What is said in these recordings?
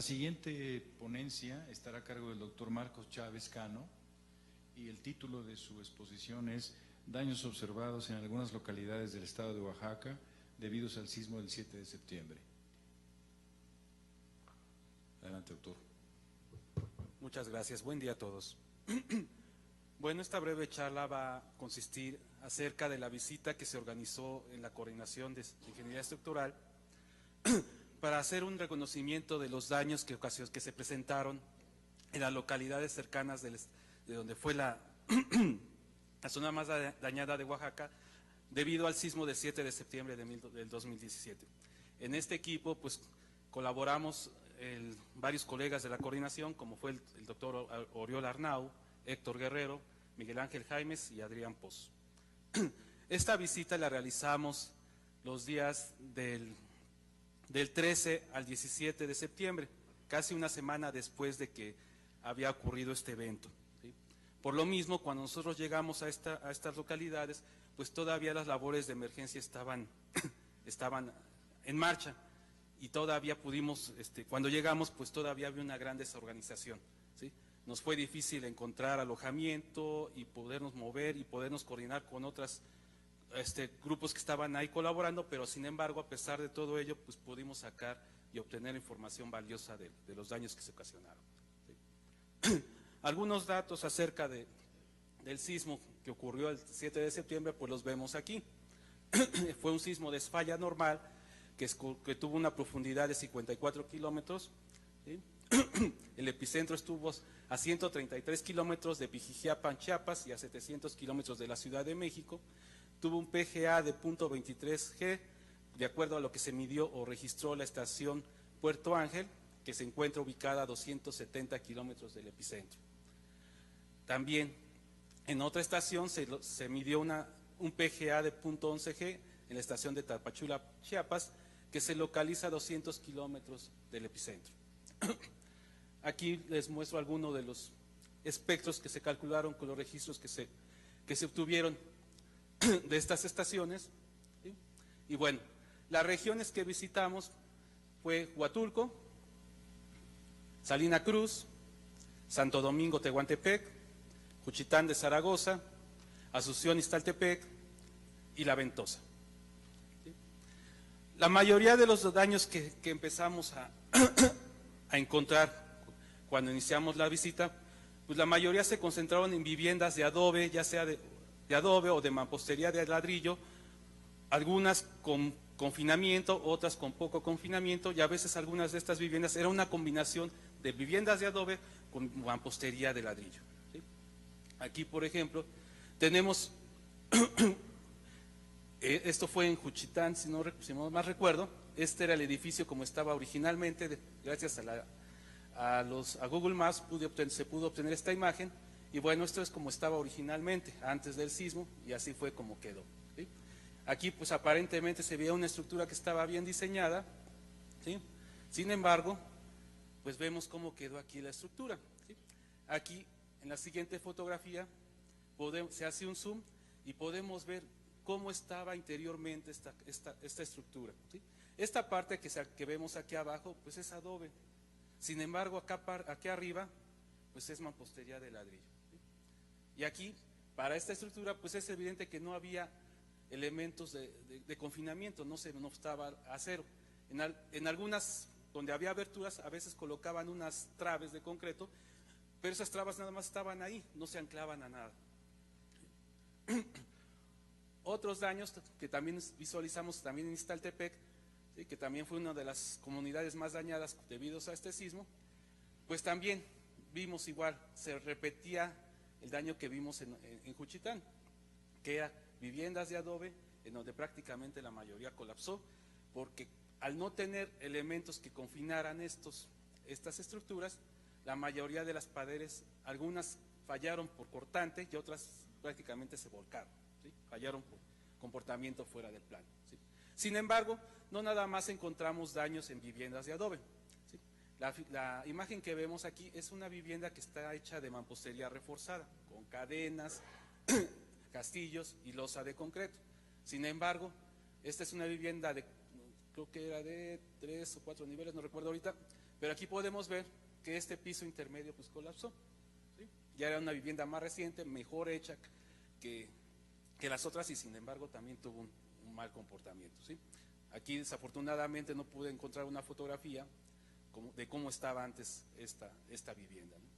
siguiente ponencia estará a cargo del doctor Marcos Chávez Cano y el título de su exposición es Daños observados en algunas localidades del estado de Oaxaca debidos al sismo del 7 de septiembre. Adelante, doctor. Muchas gracias. Buen día a todos. Bueno, esta breve charla va a consistir acerca de la visita que se organizó en la Coordinación de Ingeniería Estructural para hacer un reconocimiento de los daños que se presentaron en las localidades cercanas de donde fue la zona más dañada de Oaxaca debido al sismo del 7 de septiembre del 2017. En este equipo pues colaboramos varios colegas de la coordinación, como fue el doctor Oriol Arnau, Héctor Guerrero, Miguel Ángel Jaimes y Adrián Poz. Esta visita la realizamos los días del 13 al 17 de septiembre, casi una semana después de que había ocurrido este evento, ¿sí? Por lo mismo, cuando nosotros llegamos a estas localidades, pues todavía las labores de emergencia estaban en marcha y todavía pudimos, cuando llegamos, pues todavía había una gran desorganización, ¿sí? Nos fue difícil encontrar alojamiento y podernos mover y podernos coordinar con otros grupos que estaban ahí colaborando, pero sin embargo, a pesar de todo ello, pues pudimos sacar y obtener información valiosa de los daños que se ocasionaron, ¿sí? Algunos datos acerca del sismo que ocurrió el 7 de septiembre, pues los vemos aquí. Fue un sismo de falla normal que tuvo una profundidad de 54 kilómetros, ¿sí? El epicentro estuvo a 133 kilómetros de Pijijiapan, Chiapas, y a 700 kilómetros de la Ciudad de México. Tuvo un PGA de 0.23 G, de acuerdo a lo que se midió o registró la estación Puerto Ángel, que se encuentra ubicada a 270 kilómetros del epicentro. También en otra estación se midió un PGA de 0.11 G en la estación de Tapachula, Chiapas, que se localiza a 200 kilómetros del epicentro. Aquí les muestro algunos de los espectros que se calcularon con los registros que se obtuvieron de estas estaciones, ¿sí? Y bueno, las regiones que visitamos fue Huatulco, Salina Cruz, Santo Domingo Tehuantepec, Juchitán de Zaragoza, Asunción Iztaltepec y La Ventosa, ¿sí? La mayoría de los daños que empezamos a encontrar cuando iniciamos la visita, pues la mayoría se concentraron en viviendas de adobe, ya sea de adobe o de mampostería de ladrillo, algunas con confinamiento, otras con poco confinamiento, y a veces algunas de estas viviendas era una combinación de viviendas de adobe con mampostería de ladrillo, ¿sí? Aquí, por ejemplo, tenemos, esto fue en Juchitán, si no más recuerdo, este era el edificio como estaba originalmente, gracias a Google Maps se pudo obtener esta imagen. Y bueno, esto es como estaba originalmente, antes del sismo, y así fue como quedó, ¿sí? Aquí pues aparentemente se veía una estructura que estaba bien diseñada, ¿sí? Sin embargo, pues vemos cómo quedó aquí la estructura, ¿sí? Aquí, en la siguiente fotografía, se hace un zoom y podemos ver cómo estaba interiormente esta estructura, ¿sí? Esta parte que vemos aquí abajo, pues es adobe. Sin embargo, aquí arriba, pues es mampostería de ladrillo, ¿sí? Y aquí, para esta estructura, pues es evidente que no había elementos de confinamiento, no estaba acero. En algunas, donde había aberturas, a veces colocaban unas traves de concreto, pero esas trabas nada más estaban ahí, no se anclaban a nada. Otros daños que también visualizamos también en Iztaltepec, ¿sí? Que también fue una de las comunidades más dañadas debido a este sismo, pues también vimos igual, se repetía el daño que vimos en Juchitán, que era viviendas de adobe, en donde prácticamente la mayoría colapsó, porque al no tener elementos que confinaran estas estructuras, la mayoría de las paredes, algunas fallaron por cortante y otras prácticamente se volcaron, ¿sí? Fallaron por comportamiento fuera del plano, ¿sí? Sin embargo, no nada más encontramos daños en viviendas de adobe, ¿sí? La imagen que vemos aquí es una vivienda que está hecha de mampostería reforzada, con cadenas, castillos y losa de concreto. Sin embargo, esta es una vivienda creo que era de 3 o 4 niveles, no recuerdo ahorita, pero aquí podemos ver que este piso intermedio pues colapsó, ¿sí? Ya era una vivienda más reciente, mejor hecha que las otras, y sin embargo también tuvo un mal comportamiento, ¿sí? Aquí desafortunadamente no pude encontrar una fotografía de cómo estaba antes esta vivienda, ¿no?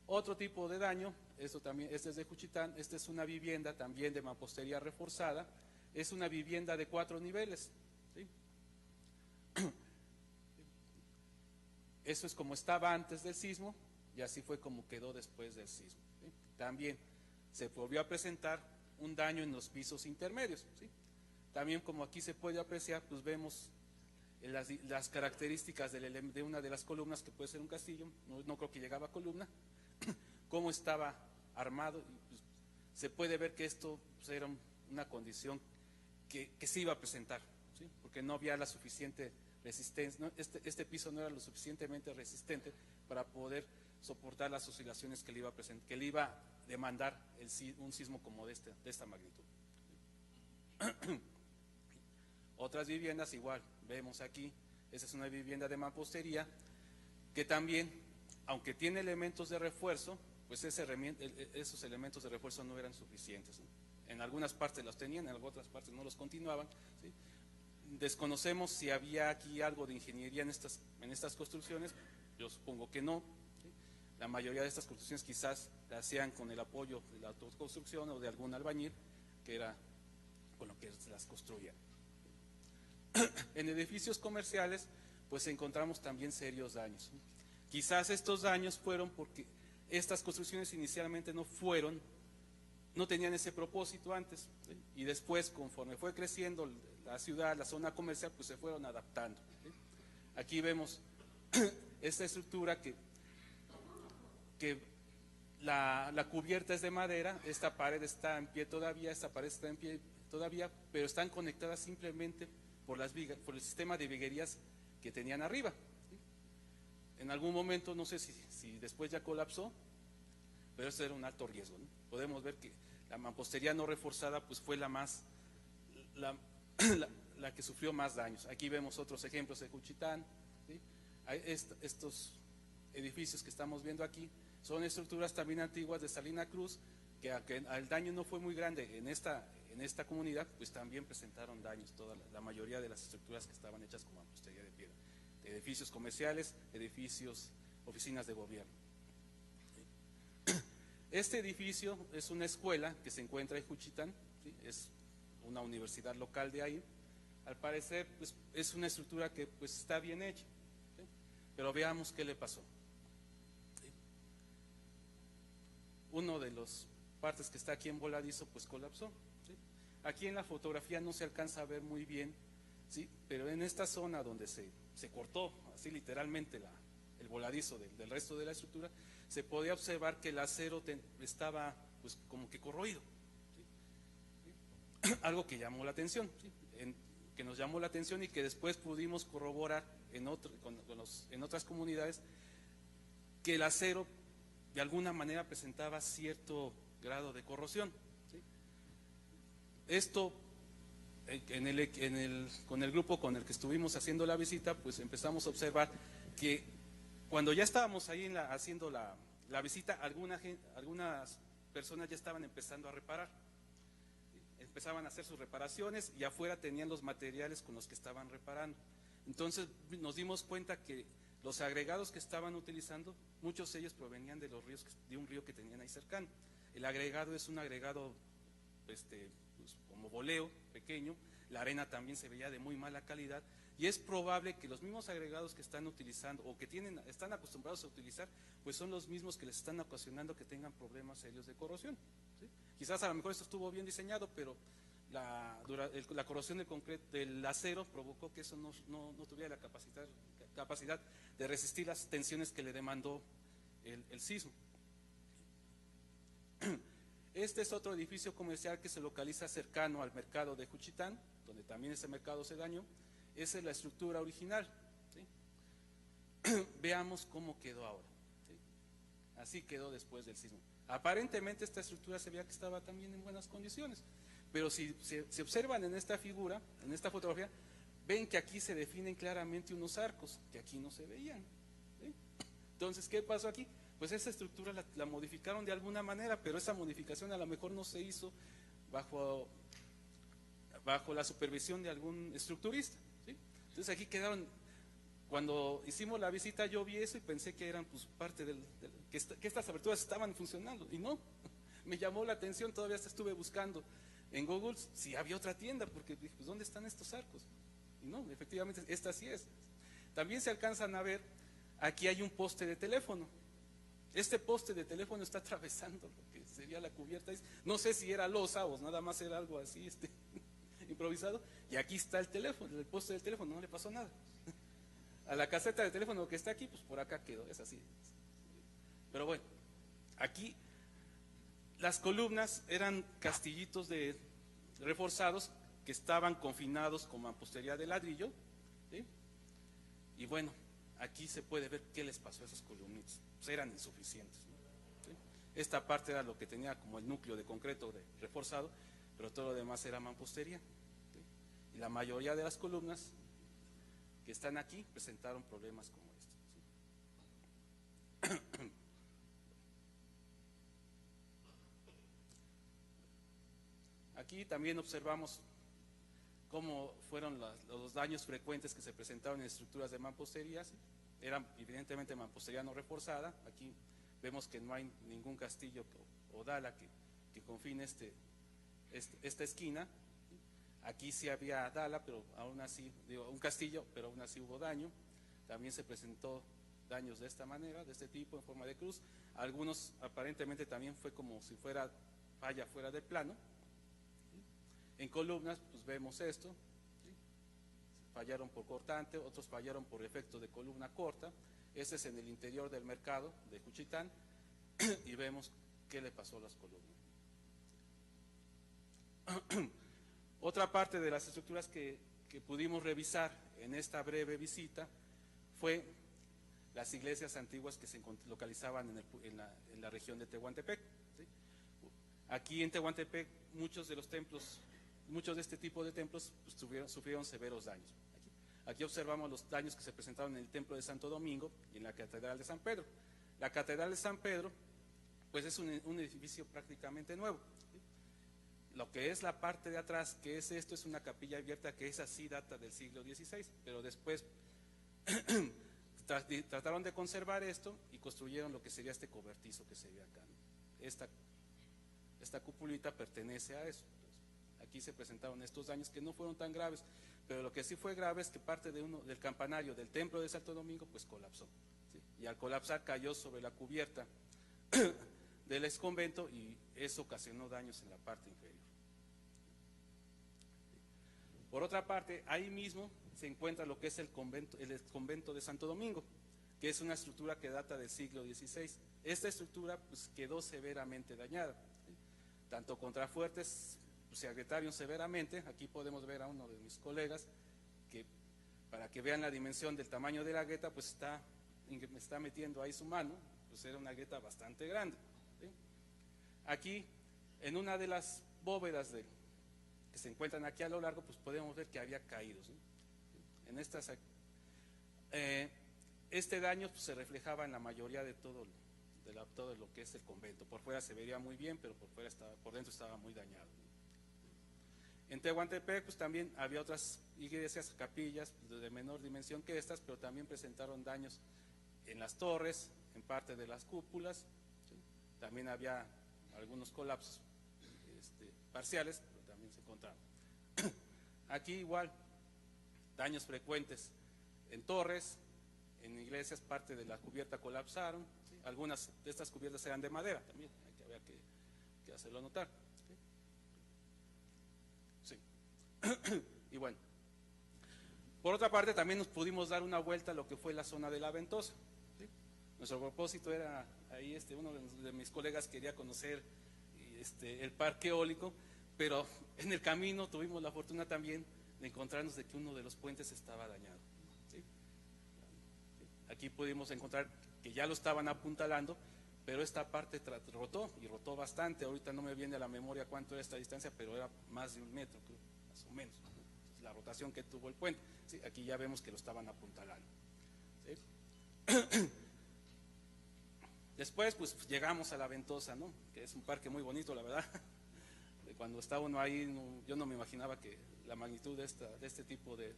Otro tipo de daño, este es de Juchitán, esta es una vivienda también de mampostería reforzada, es una vivienda de 4 niveles, ¿sí? Eso es como estaba antes del sismo y así fue como quedó después del sismo, ¿sí? También se volvió a presentar un daño en los pisos intermedios, ¿sí? También, como aquí se puede apreciar, pues vemos las características de una de las columnas, que puede ser un castillo, no creo que llegaba a columna, cómo estaba armado, y pues se puede ver que esto pues era una condición que se iba a presentar, ¿sí? Porque no había la suficiente resistencia, ¿no? Este piso no era lo suficientemente resistente para poder soportar las oscilaciones que le iba a demandar un sismo como de esta magnitud. Otras viviendas igual, vemos aquí, esta es una vivienda de mampostería que también, aunque tiene elementos de refuerzo, pues esos elementos de refuerzo no eran suficientes, ¿no? En algunas partes los tenían, en otras partes no los continuaban, ¿sí? Desconocemos si había aquí algo de ingeniería en estas construcciones, yo supongo que no, ¿sí? La mayoría de estas construcciones quizás la hacían con el apoyo de la autoconstrucción o de algún albañil, que era con lo que las construían. En edificios comerciales, pues encontramos también serios daños, ¿sí? Quizás estos daños fueron porque estas construcciones inicialmente no tenían ese propósito antes, ¿sí? Y después, conforme fue creciendo la ciudad, la zona comercial, pues se fueron adaptando, ¿sí? Aquí vemos esta estructura que la cubierta es de madera, esta pared está en pie todavía, esta pared está en pie todavía, pero están conectadas simplemente por el sistema de viguerías que tenían arriba, ¿sí? En algún momento, no sé si después ya colapsó, pero eso era un alto riesgo, ¿no? Podemos ver que la mampostería no reforzada pues fue la que sufrió más daños. Aquí vemos otros ejemplos de Juchitán, ¿sí? Estos edificios que estamos viendo aquí son estructuras también antiguas de Salina Cruz, que el daño no fue muy grande en esta comunidad, pues también presentaron daños, la mayoría de las estructuras que estaban hechas con mampostería de piedra, de edificios comerciales, oficinas de gobierno. Este edificio es una escuela que se encuentra en Juchitán, ¿sí? Es una universidad local de ahí. Al parecer pues, es una estructura que pues, está bien hecha, ¿sí? Pero veamos qué le pasó, ¿sí? Uno de las partes que está aquí en voladizo pues colapsó, ¿sí? Aquí en la fotografía no se alcanza a ver muy bien, ¿sí? Pero en esta zona donde se cortó así literalmente el voladizo del resto de la estructura, se podía observar que el acero estaba pues como que corroído, ¿sí? Algo que llamó la atención, ¿sí? Que nos llamó la atención y que después pudimos corroborar en otras comunidades, que el acero de alguna manera presentaba cierto grado de corrosión, ¿sí? Esto con el grupo con el que estuvimos haciendo la visita, pues empezamos a observar que cuando ya estábamos ahí haciendo la visita, algunas personas ya estaban empezando a reparar, empezaban a hacer sus reparaciones y afuera tenían los materiales con los que estaban reparando. Entonces nos dimos cuenta que los agregados que estaban utilizando, muchos de ellos provenían de un río que tenían ahí cercano. El agregado es un agregado pues, como boleo, pequeño, la arena también se veía de muy mala calidad, y es probable que los mismos agregados que están utilizando o que están acostumbrados a utilizar, pues son los mismos que les están ocasionando que tengan problemas serios de corrosión, ¿sí? Quizás a lo mejor esto estuvo bien diseñado, pero la corrosión del acero provocó que eso no tuviera la capacidad de resistir las tensiones que le demandó el sismo. Este es otro edificio comercial que se localiza cercano al mercado de Juchitán, donde también ese mercado se dañó. Esa es la estructura original, ¿sí? Veamos cómo quedó ahora, ¿sí? Así quedó después del sismo. Aparentemente esta estructura se veía que estaba también en buenas condiciones, Pero si observan en esta figura, en esta fotografía, ven que aquí se definen claramente unos arcos que aquí no se veían, ¿sí? Entonces, ¿qué pasó aquí? Pues esa estructura la modificaron de alguna manera, pero esa modificación a lo mejor no se hizo bajo la supervisión de algún estructurista, ¿sí? Entonces aquí quedaron. Cuando hicimos la visita yo vi eso y pensé que eran pues parte que estas aberturas estaban funcionando, y no. Me llamó la atención, todavía estuve buscando en Google si había otra tienda, porque dije, pues ¿dónde están estos arcos? Y no, efectivamente esta sí es. También se alcanzan a ver, aquí hay un poste de teléfono. Este poste de teléfono está atravesando lo que sería la cubierta. No sé si era losa o nada más era algo así improvisado. Y aquí está el teléfono, el poste del teléfono, no le pasó nada. A la caseta de teléfono que está aquí, pues por acá quedó, es así. Pero bueno, aquí las columnas eran castillitos reforzados que estaban confinados con mampostería de ladrillo, ¿sí? Y bueno, aquí se puede ver qué les pasó a esas columnitas, pues eran insuficientes, ¿no? ¿Sí? Esta parte era lo que tenía como el núcleo de concreto reforzado, pero todo lo demás era mampostería, ¿sí? Y la mayoría de las columnas que están aquí presentaron problemas como este, ¿sí? Aquí también observamos cómo fueron los daños frecuentes que se presentaron en estructuras de mampostería, ¿sí? Eran evidentemente mampostería no reforzada. Aquí vemos que no hay ningún castillo o dala que confine esta esquina. Aquí sí había dala, pero aún así, un castillo, pero aún así hubo daño. También se presentó daños de esta manera, de este tipo, en forma de cruz. Algunos aparentemente también fue como si fuera falla fuera de plano. En columnas, pues vemos esto, ¿sí? Fallaron por cortante, otros fallaron por efecto de columna corta. Este es en el interior del mercado de Juchitán y vemos qué le pasó a las columnas. Otra parte de las estructuras que pudimos revisar en esta breve visita fue las iglesias antiguas que se localizaban en la región de Tehuantepec, ¿sí? Aquí en Tehuantepec muchos de este tipo de templos pues, sufrieron severos daños. Aquí observamos los daños que se presentaron en el templo de Santo Domingo y en la catedral de San Pedro. La catedral de San Pedro pues es un edificio prácticamente nuevo, ¿sí? Lo que es la parte de atrás, que es esto, es una capilla abierta que esa sí data del siglo XVI, pero después trataron de conservar esto y construyeron lo que sería este cobertizo que se ve acá, ¿no? Esta cupulita pertenece a eso. Entonces, aquí se presentaron estos daños que no fueron tan graves, pero lo que sí fue grave es que parte del campanario del templo de Santo Domingo pues colapsó, ¿sí? Y al colapsar cayó sobre la cubierta del exconvento y eso ocasionó daños en la parte inferior. Por otra parte, ahí mismo se encuentra lo que es el exconvento de Santo Domingo, que es una estructura que data del siglo XVI. Esta estructura pues quedó severamente dañada, ¿sí? Tanto contrafuertes pues, se agrietaron severamente. Aquí podemos ver a uno de mis colegas que, para que vean la dimensión del tamaño de la grieta, pues me está metiendo ahí su mano, pues era una grieta bastante grande, ¿sí? Aquí, en una de las bóvedas que se encuentran aquí a lo largo, pues podemos ver que había caído, ¿sí? En este daño pues, se reflejaba en la mayoría de todo lo que es el convento. Por fuera se vería muy bien, pero por dentro estaba muy dañado. En Tehuantepec pues también había otras iglesias, capillas pues, de menor dimensión que estas, pero también presentaron daños en las torres, en parte de las cúpulas, ¿sí? También había algunos colapsos parciales, pero también se encontraban. Aquí igual, daños frecuentes en torres, en iglesias, parte de la cubierta colapsaron, ¿sí? Algunas de estas cubiertas eran de madera también, había que hacerlo notar, ¿sí? Y bueno, por otra parte también nos pudimos dar una vuelta a lo que fue la zona de la Ventosa, ¿sí? Nuestro propósito era, ahí uno de mis colegas quería conocer el parque eólico, pero en el camino tuvimos la fortuna también de encontrarnos de que uno de los puentes estaba dañado, ¿sí? Aquí pudimos encontrar que ya lo estaban apuntalando, pero esta parte rotó, y rotó bastante. Ahorita no me viene a la memoria cuánto era esta distancia, pero era más de 1 metro, creo, más o menos. Entonces, la rotación que tuvo el puente, ¿sí? Aquí ya vemos que lo estaban apuntalando, ¿sí? Después, pues llegamos a La Ventosa, ¿no? Que es un parque muy bonito, la verdad. Cuando está uno ahí, yo no me imaginaba que la magnitud de este tipo de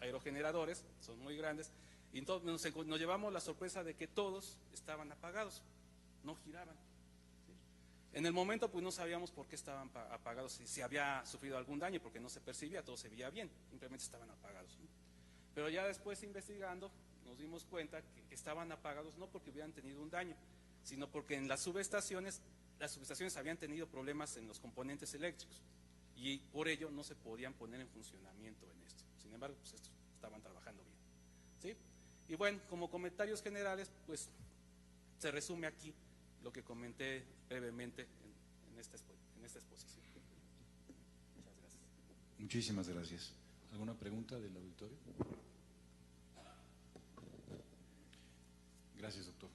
aerogeneradores son muy grandes. Y entonces nos llevamos la sorpresa de que todos estaban apagados, no giraban, ¿sí? En el momento, pues no sabíamos por qué estaban apagados, si había sufrido algún daño, porque no se percibía, todo se veía bien, simplemente estaban apagados, ¿no? Pero ya después, investigando, nos dimos cuenta que estaban apagados no porque hubieran tenido un daño, sino porque en las subestaciones habían tenido problemas en los componentes eléctricos, y por ello no se podían poner en funcionamiento en esto. Sin embargo, pues estos estaban trabajando bien, ¿sí? Y bueno, como comentarios generales, pues se resume aquí lo que comenté brevemente en esta exposición. Muchas gracias. Muchísimas gracias. ¿Alguna pregunta del auditorio? Gracias, doctor.